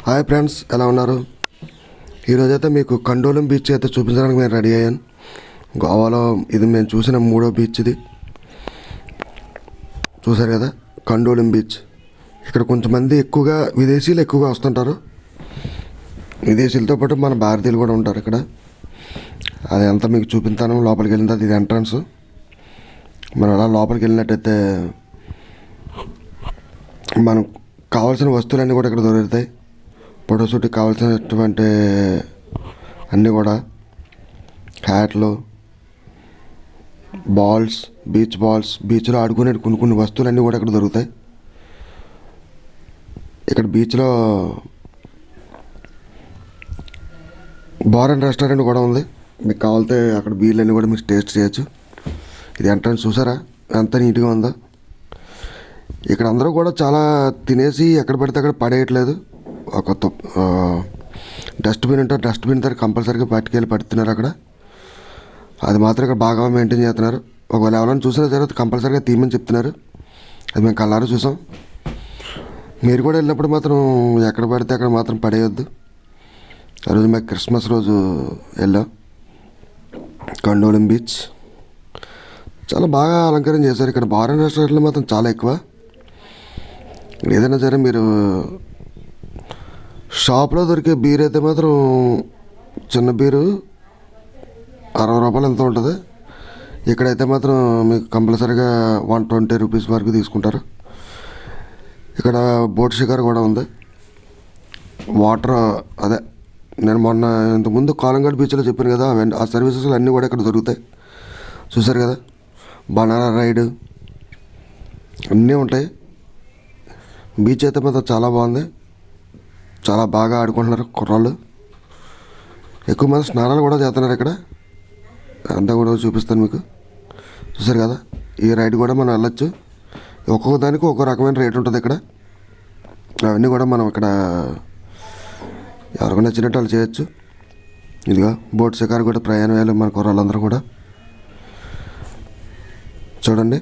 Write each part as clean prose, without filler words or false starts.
Hi friends, ఎలా ఉన్నారు? ఈరోజైతే మీకు కండోలం బీచ్ అయితే చూపించడానికి నేను రెడీ అయ్యాను. గోవాలో ఇది మేము చూసిన 3వ బీచ్. ఇది చూసారు కదా, కండోలం బీచ్. ఇక్కడ కొంతమంది ఎక్కువగా విదేశీయులు ఎక్కువగా వస్తుంటారు. విదేశీయులతో పాటు మన భారతీయులు కూడా ఉంటారు ఇక్కడ. అది అంతా మీకు చూపిస్తాను. లోపలికి వెళ్ళిన తర్వాత ఇది ఎంట్రన్స్. మనం అలా లోపలికి వెళ్ళినట్టయితే మనం కావాల్సిన వస్తువులన్నీ కూడా ఇక్కడ దొరుకుతాయి. ఫోటోషూట్కి కావాల్సినటువంటి అన్నీ కూడా, హ్యాట్లు, బాల్స్, బీచ్లో ఆడుకునే కొన్ని వస్తువులన్నీ కూడా ఇక్కడ దొరుకుతాయి. ఇక్కడ బీచ్లో బార్ అండ్ రెస్టారెంట్ కూడా ఉంది. మీకు కావాలితే అక్కడ బీర్లన్నీ కూడా మీరు టేస్ట్ చేయొచ్చు. ఇది ఎంట్రన్స్. చూసారా ఎంత నీట్గా ఉందో. ఇక్కడ అందరూ కూడా చాలా తినేసి ఎక్కడ పడితే అక్కడ పడేయట్లేదు. ఒక డస్ట్బిన్ ఉంటారు, డస్ట్బిన్ దగ్గర కంపల్సరీగా పట్టుకెళ్ళి పడుతున్నారు అక్కడ. అది మాత్రం ఇక్కడ బాగా మెయింటైన్ చేస్తున్నారు. ఒకవేళ ఎవరైనా చూసినా సరే కంపల్సరీగా తీయమని చెప్తున్నారు. అది మేము కళ్ళారా చూసాం. మీరు కూడా వెళ్ళినప్పుడు మాత్రం ఎక్కడ పడితే అక్కడ మాత్రం పడేయొద్దు. ఆ రోజు మేము క్రిస్మస్ రోజు వెళ్ళాం. కండోలం బీచ్ చాలా బాగా అలంకరణ చేశారు. ఇక్కడ బార్ అండ్ రెస్టారెంట్లు మాత్రం చాలా ఎక్కువ. ఏదైనా సరే మీరు షాప్లో దొరికే బీర్ అయితే మాత్రం చిన్న బీరు 60 రూపాయలు ఎంత ఉంటుంది. ఇక్కడైతే మాత్రం మీకు కంపల్సరీగా 120 రూపీస్ వరకు తీసుకుంటారు. ఇక్కడ బోట్ షికార్ కూడా ఉంది. వాటర్ అదే నేను మొన్న ఇంతకుముందు కాలంగడ్ బీచ్లో చెప్పాను కదా, ఆ సర్వీసెస్లు అన్నీ కూడా ఇక్కడ దొరుకుతాయి. చూసారు కదా, బనానా రైడ్ అన్నీ ఉంటాయి. బీచ్ అయితే మాత్రం చాలా బాగుంది. చాలా బాగా ఆడుకుంటున్నారు కుర్రాళ్ళు. ఎక్కువ మంది స్నానాలు కూడా చేస్తున్నారు ఇక్కడ. అంతా కూడా చూపిస్తాను మీకు. చూసారు కదా, ఈ రైడ్ కూడా మనం వెళ్ళొచ్చు. ఒక్కొక్క దానికి ఒక్కో రకమైన రేట్ ఉంటుంది ఇక్కడ. అవన్నీ కూడా మనం ఇక్కడ ఎవరికి నచ్చినట్టు వాళ్ళు చేయొచ్చు. ఇదిగా బోట్ షికారు కూడా ప్రయాణం వేయాలి మన కుర్రాళ్ళందరూ కూడా. చూడండి,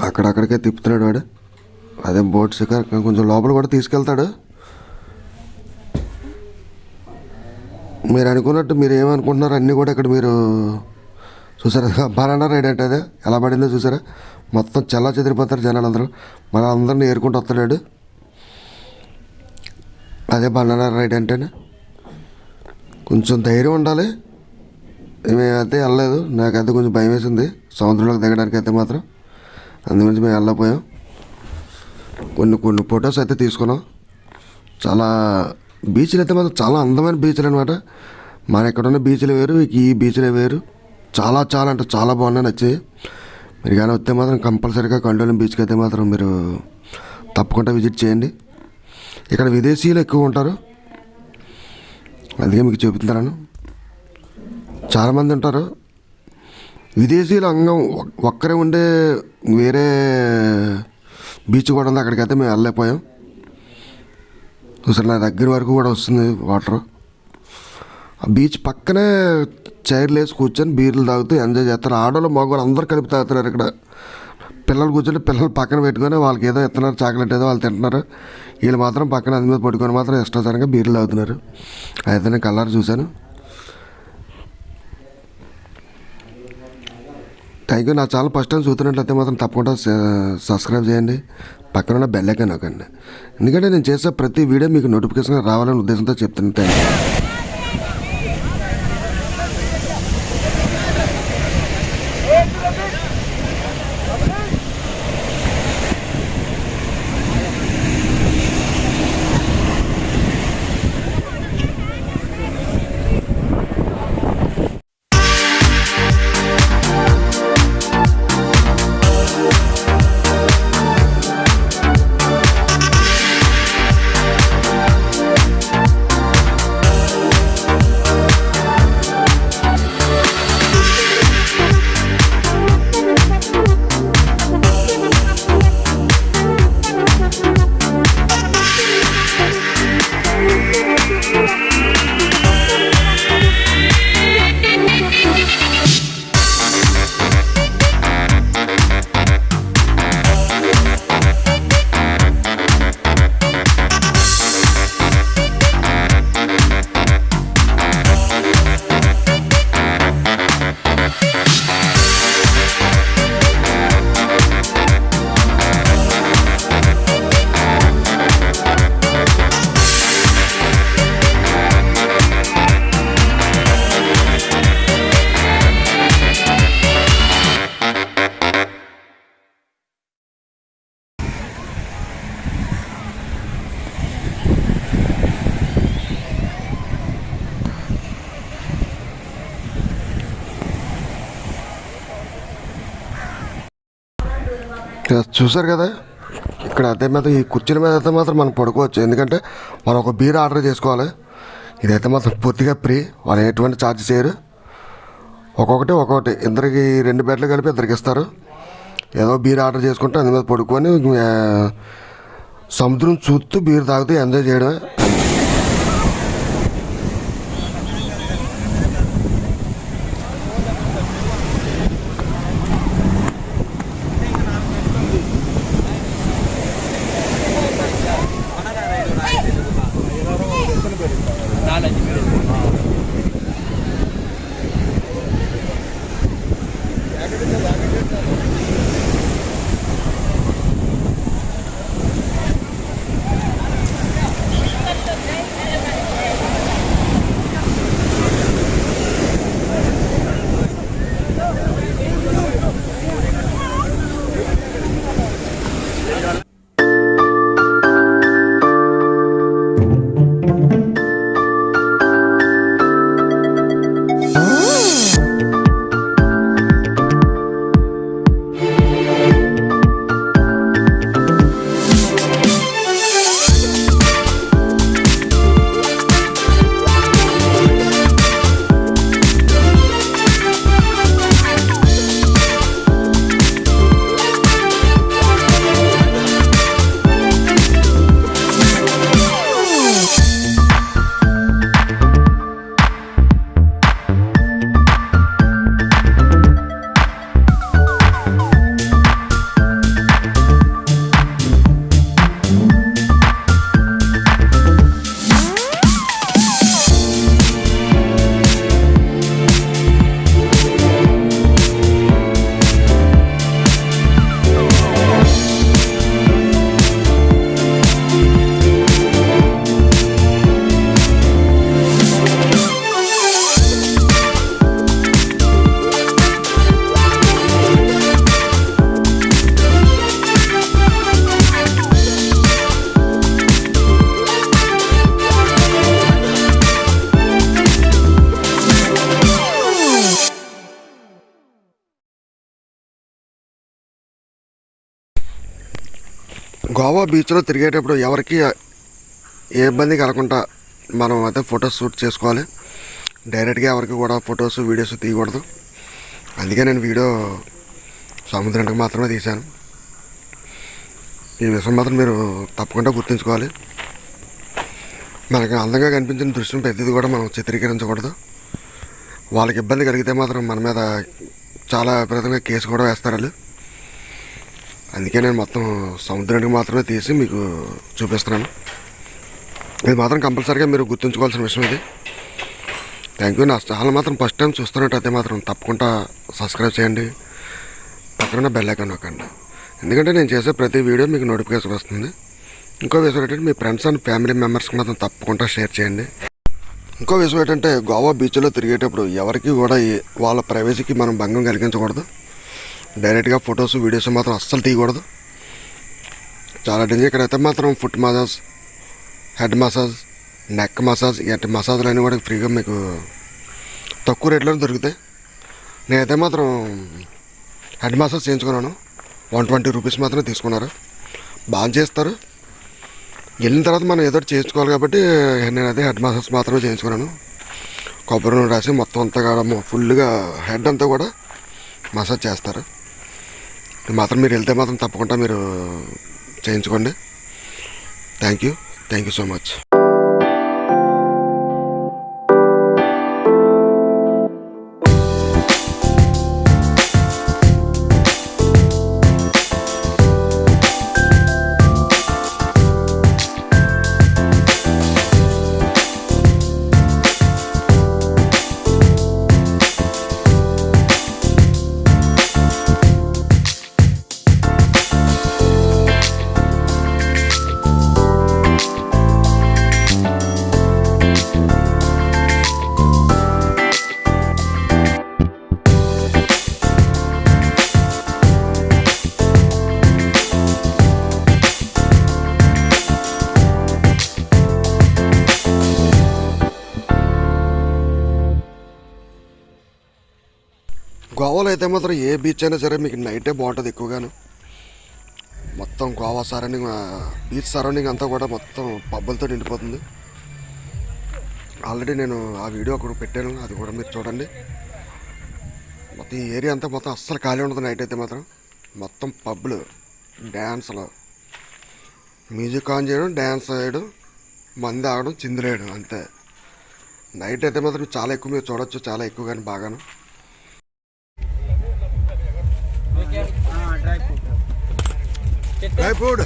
అక్కడక్కడికే తిప్పుతున్నాడు వాడు. అదే బోట్ షికార్. కొంచెం లోపల కూడా తీసుకెళ్తాడు. మీరు అనుకున్నట్టు మీరు ఏమనుకుంటున్నారు అన్నీ కూడా ఇక్కడ మీరు చూసారా. బనానా రైడ్ అంటే అదే ఎలా పడిందో చూసారా. మొత్తం చల్లా చెదిరిపోతారు జనాలందరూ. మన అందరిని ఏరుకుంటూ వస్తున్నాడు. అదే బనానా రైడ్ అంటేనే. కొంచెం ధైర్యం ఉండాలి. మేమైతే వెళ్ళలేదు. నాకైతే కొంచెం భయం వేసింది సముద్రంలోకి దిగడానికి అయితే మాత్రం. అందుగురించి మేము వెళ్ళకపోయాం. కొన్ని ఫొటోస్ అయితే తీసుకున్నాం. చాలా బీచ్లు అయితే మాత్రం చాలా అందమైన బీచ్లు అనమాట. మన ఎక్కడున్న బీచ్లు వేరు, ఈ బీచ్లే వేరు. చాలా అంటే చాలా బాగున్నాయి, నచ్చాయి. మీరు కానీ వస్తే మాత్రం కంపల్సరీగా కండోలం బీచ్కి అయితే మాత్రం మీరు తప్పకుండా విజిట్ చేయండి. ఇక్కడ విదేశీయులు ఎక్కువ ఉంటారు, అందుకే మీకు చూపిస్తున్నాను. చాలామంది ఉంటారు విదేశీయుల అంగం. ఒక్కరే ఉండే వేరే బీచ్ కూడా ఉంది. అక్కడికైతే మేము వెళ్ళలేకపోయాం. చూసారు, నా దగ్గర వరకు కూడా వస్తుంది వాటర్. ఆ బీచ్ పక్కనే చైర్లు వేసి కూర్చొని బీర్లు తాగుతూ ఎంజాయ్ చేస్తారు. ఆడవాళ్ళు మగవాళ్ళు అందరూ కలిపి తాగుతున్నారు ఇక్కడ. పిల్లలు కూర్చొని పిల్లలు పక్కన పెట్టుకొని వాళ్ళకి ఏదో ఇస్తున్నారు, చాక్లెట్ ఏదో వాళ్ళు తింటున్నారు. వీళ్ళు మాత్రం పక్కన అది మీద పట్టుకొని మాత్రం ఇష్టాచారంగా బీర్లు తాగుతున్నారు. అయితే నేను కలర్ చూశాను. Thank you. నా ఛానల్ ఫస్ట్ టైం చూస్తున్నట్లయితే మాత్రం తప్పకుండా సబ్స్క్రైబ్ చేయండి. పక్కన ఉన్న బెల్ ఐకాన్ నొక్కండి. ఎందుకంటే నేను చేసే ప్రతి వీడియో మీకు నోటిఫికేషన్ రావాలనే ఉద్దేశంతో చెప్తున్నాను. Thank you. చూసారు కదా, ఇక్కడ అదే మీద ఈ కుర్చీల మీద అయితే మాత్రం మనం పడుకోవచ్చు. ఎందుకంటే మనం ఒక బీర్ ఆర్డర్ చేసుకోవాలి. ఇదైతే మాత్రం పూర్తిగా ఫ్రీ, వాళ్ళు ఎటువంటి ఛార్జ్ చేయరు. ఒక్కొక్కటి ఇద్దరికి 2 బెడ్లు కలిపి ఇద్దరికి ఇస్తారు. ఏదో బీర్ ఆర్డర్ చేసుకుంటే అందు మీద పడుకొని సముద్రం చూస్తూ బీర్ తాగుతూ ఎంజాయ్ చేయడమే. గోవా బీచ్లో తిరిగేటప్పుడు ఎవరికి ఏ ఇబ్బంది కలగకుండా మనం అయితే ఫొటోస్ షూట్ చేసుకోవాలి. డైరెక్ట్గా ఎవరికి కూడా ఫొటోస్ వీడియోస్ తీయకూడదు. అందుకే నేను వీడియో సముద్రానికి మాత్రమే తీశాను. ఈ విషయం మాత్రం మీరు తప్పకుండా గుర్తుంచుకోవాలి. మనకి అందంగా కనిపించిన దృశ్యం ప్రతిదీ కూడా మనం చిత్రీకరించకూడదు. వాళ్ళకి ఇబ్బంది కలిగితే మాత్రం మన మీద చాలా విపరీతంగా కేసు కూడా వేస్తారు వాళ్ళు. అందుకే నేను మొత్తం సముద్రానికి మాత్రమే తీసి మీకు చూపిస్తున్నాను. ఇది మాత్రం కంపల్సరీగా మీరు గుర్తుంచుకోవాల్సిన విషయం ఇది. Thank you. నా ఛానల్ మాత్రం ఫస్ట్ టైం చూస్తున్నట్టయితే మాత్రం తప్పకుండా సబ్స్క్రైబ్ చేయండి, పక్కన బెల్ ఐకాన్ నొక్కండి. ఎందుకంటే నేను చేసే ప్రతి వీడియో మీకు నోటిఫికేషన్ వస్తుంది. ఇంకో విషయం ఏంటంటే మీ ఫ్రెండ్స్ అండ్ ఫ్యామిలీ మెంబర్స్కి మాత్రం తప్పకుండా షేర్ చేయండి. ఇంకో విషయం ఏంటంటే గోవా బీచ్లో తిరిగేటప్పుడు ఎవరికి కూడా వాళ్ళ ప్రైవసీకి మనం భంగం కలిగించకూడదు. డైరెక్ట్గా ఫొటోస్ వీడియోస్ మాత్రం అస్సలు తీయకూడదు. చాలా డేంజర్. ఇక్కడైతే మాత్రం foot massage, head massage, neck massage, ఇలాంటి మసాజ్లు అన్నీ కూడా ఫ్రీగా మీకు తక్కువ రేట్లోనే దొరుకుతాయి. నేనైతే మాత్రం హెడ్ మసాజ్ చేయించుకున్నాను. 120 రూపీస్ మాత్రం తీసుకున్నారు. బాగా చేస్తారు. వెళ్ళిన తర్వాత మనం ఏదో చేయించుకోవాలి కాబట్టి నేనైతే హెడ్ మసాజ్ మాత్రమే చేయించుకున్నాను. కొబ్బరి నూనె రాసి మొత్తం అంతా కూడా ఫుల్గా హెడ్ అంతా కూడా మసాజ్ చేస్తారు. మాత్రం మీరు వెళ్తే మాత్రం తప్పకుండా మీరు చేయించుకోండి. Thank you so much. గోవాలో అయితే మాత్రం ఏ బీచ్ అయినా సరే మీకు నైటే బాగుంటుంది ఎక్కువగాను. మొత్తం గోవా సరౌండింగ్, బీచ్ సరౌండింగ్ అంతా కూడా మొత్తం పబ్బులతో నిండిపోతుంది. ఆల్రెడీ నేను ఆ వీడియో ఒకటి పెట్టాను, అది కూడా మీరు చూడండి. మొత్తం ఈ ఏరియా అంతా మొత్తం అస్సలు ఖాళీ ఉండదు నైట్ అయితే మాత్రం. మొత్తం పబ్బులు, డ్యాన్సులు, మ్యూజిక్ ఆన్ చేయడం, డ్యాన్స్ వేయడం, మంది ఆగడం, చిందులేయడం అంతే. నైట్ అయితే మాత్రం చాలా ఎక్కువ మీరు చూడొచ్చు, చాలా ఎక్కువ కానీ బాగాను. Dry fruit